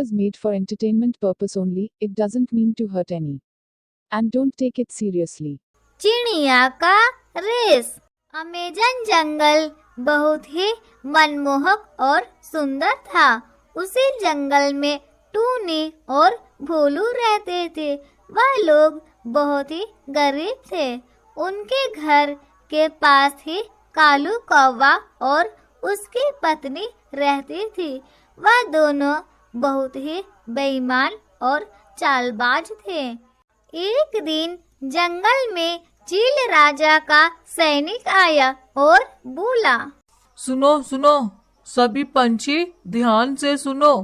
is made for entertainment purpose only, it doesn't mean to hurt any. And don't take it seriously. चिड़िया का race. Amazon जंगल बहुत ही मनमोहक और सुंदर था। उसी जंगल में टूनी और भोलू रहते थे। वह लोग बहुत ही गरीब थे। उनके घर के पास ही कालू कौवा और उसकी पत्नी रहती थी। वह दोनों बहुत ही बेईमान और चालबाज थे। एक दिन जंगल में चील राजा का सैनिक आया और बोला, सुनो सुनो सभी पंछी, ध्यान से सुनो।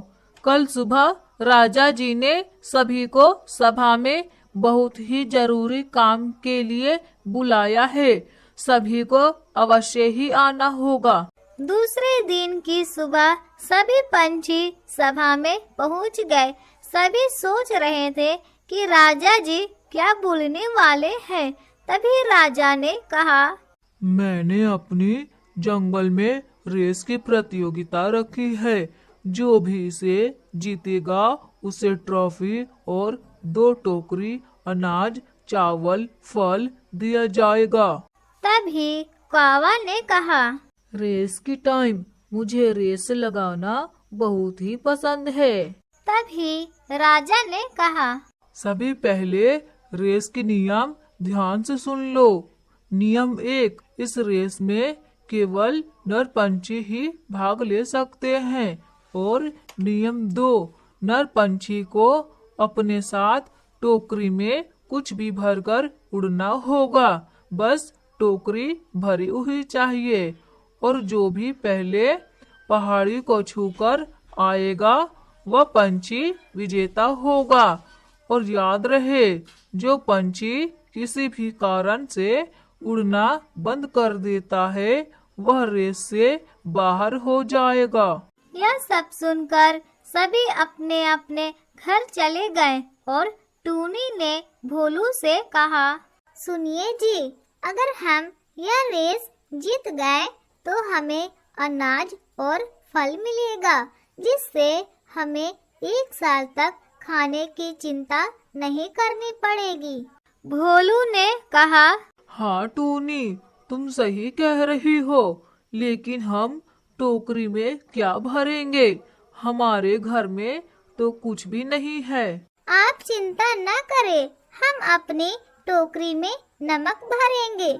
कल सुबह राजा जी ने सभी को सभा में बहुत ही जरूरी काम के लिए बुलाया है। सभी को अवश्य ही आना होगा। दूसरे दिन की सुबह सभी पंछी सभा में पहुंच गए। सभी सोच रहे थे कि राजा जी क्या बोलने वाले हैं। तभी राजा ने कहा, मैंने अपनी जंगल में रेस की प्रतियोगिता रखी है। जो भी इसे जीतेगा उसे ट्रॉफी और 2 टोकरी अनाज, चावल, फल दिया जाएगा। तभी कौवा ने कहा, रेस की टाइम, मुझे रेस लगाना बहुत ही पसंद है। तभी राजा ने कहा, सभी पहले रेस के नियम ध्यान से सुन लो। नियम 1, इस रेस में केवल नर पंछी ही भाग ले सकते हैं। और नियम 2, नर पंछी को अपने साथ टोकरी में कुछ भी भरकर उड़ना होगा। बस टोकरी भरी हुई चाहिए। और जो भी पहले पहाड़ी को छूकर आएगा वह पंछी विजेता होगा। और याद रहे, जो पंछी किसी भी कारण से उड़ना बंद कर देता है वह रेस से बाहर हो जाएगा। यह सब सुनकर सभी अपने अपने घर चले गए और टूनी ने भोलू से कहा, सुनिए जी, अगर हम यह रेस जीत गए तो हमें अनाज और फल मिलेगा, जिससे हमें 1 साल तक खाने की चिंता नहीं करनी पड़ेगी। भोलू ने कहा, हाँ टूनी, तुम सही कह रही हो, लेकिन हम टोकरी में क्या भरेंगे? हमारे घर में तो कुछ भी नहीं है। आप चिंता न करें, हम अपनी टोकरी में नमक भरेंगे,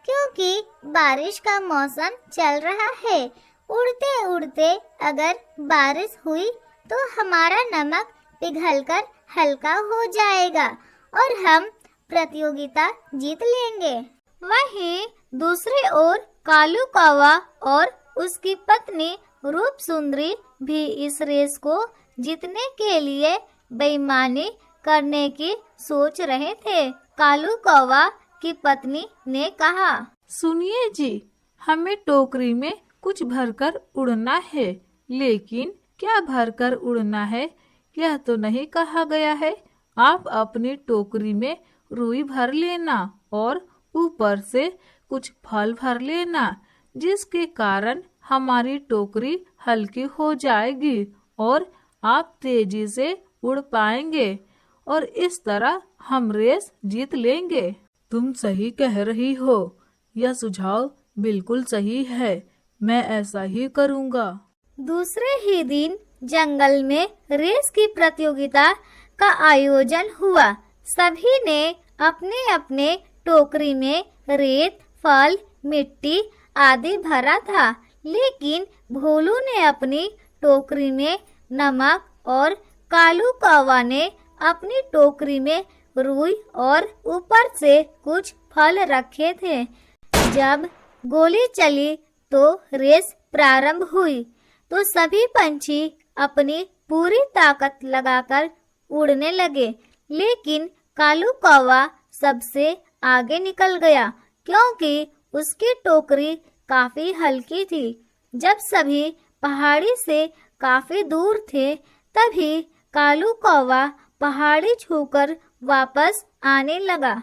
क्योंकि बारिश का मौसम चल रहा है। उड़ते उड़ते अगर बारिश हुई तो हमारा नमक पिघलकर हल्का हो जाएगा और हम प्रतियोगिता जीत लेंगे। वहीं दूसरी ओर कालू कौवा और उसकी पत्नी रूप सुंदरी भी इस रेस को जीतने के लिए बेईमानी करने की सोच रहे थे। कालू कौवा की पत्नी ने कहा, सुनिए जी, हमें टोकरी में कुछ भरकर उड़ना है, लेकिन क्या भरकर उड़ना है यह तो नहीं कहा गया है। आप अपनी टोकरी में रुई भर लेना और ऊपर से कुछ फल भर लेना, जिसके कारण हमारी टोकरी हल्की हो जाएगी और आप तेजी से उड़ पाएंगे और इस तरह हम रेस जीत लेंगे। तुम सही कह रही हो, यह सुझाव बिल्कुल सही है, मैं ऐसा ही करूँगा। दूसरे ही दिन जंगल में रेस की प्रतियोगिता का आयोजन हुआ। सभी ने अपने अपने टोकरी में रेत, फल, मिट्टी आदि भरा था, लेकिन भोलू ने अपनी टोकरी में नमक और कालू कौवा ने अपनी टोकरी में रुई और ऊपर से कुछ फल रखे थे। जब गोली चली तो रेस प्रारंभ हुई तो सभी पंछी अपनी पूरी ताकत लगाकर उड़ने लगे, लेकिन कालू कौवा सबसे आगे निकल गया क्योंकि उसकी टोकरी काफी हल्की थी। जब सभी पहाड़ी से काफी दूर थे तभी कालू कौवा पहाड़ी छूकर वापस आने लगा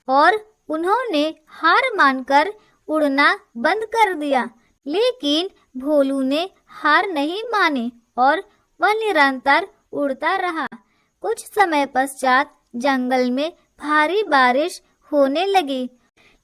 और उन्होंने हार मानकर उड़ना बंद कर दिया। लेकिन भोलू ने हार नहीं मानी और वह निरंतर उड़ता रहा। कुछ समय पश्चात जंगल में भारी बारिश होने लगी,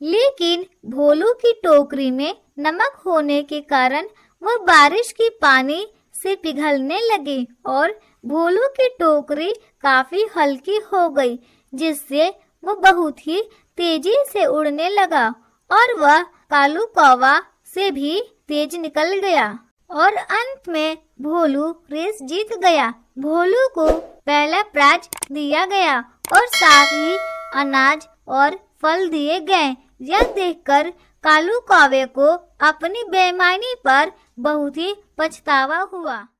लेकिन भोलू की टोकरी में नमक होने के कारण वह बारिश की पानी से पिघलने लगी और भोलू की टोकरी काफी हल्की हो गई, जिससे वह बहुत ही तेजी से उड़ने लगा और वह कालू कौवा से भी तेज निकल गया और अंत में भोलू रेस जीत गया। भोलू को पहला प्राइज दिया गया और साथ ही अनाज और फल दिए गए। यह देखकर कालू कौवे को अपनी बेईमानी पर बहुत ही पछतावा हुआ।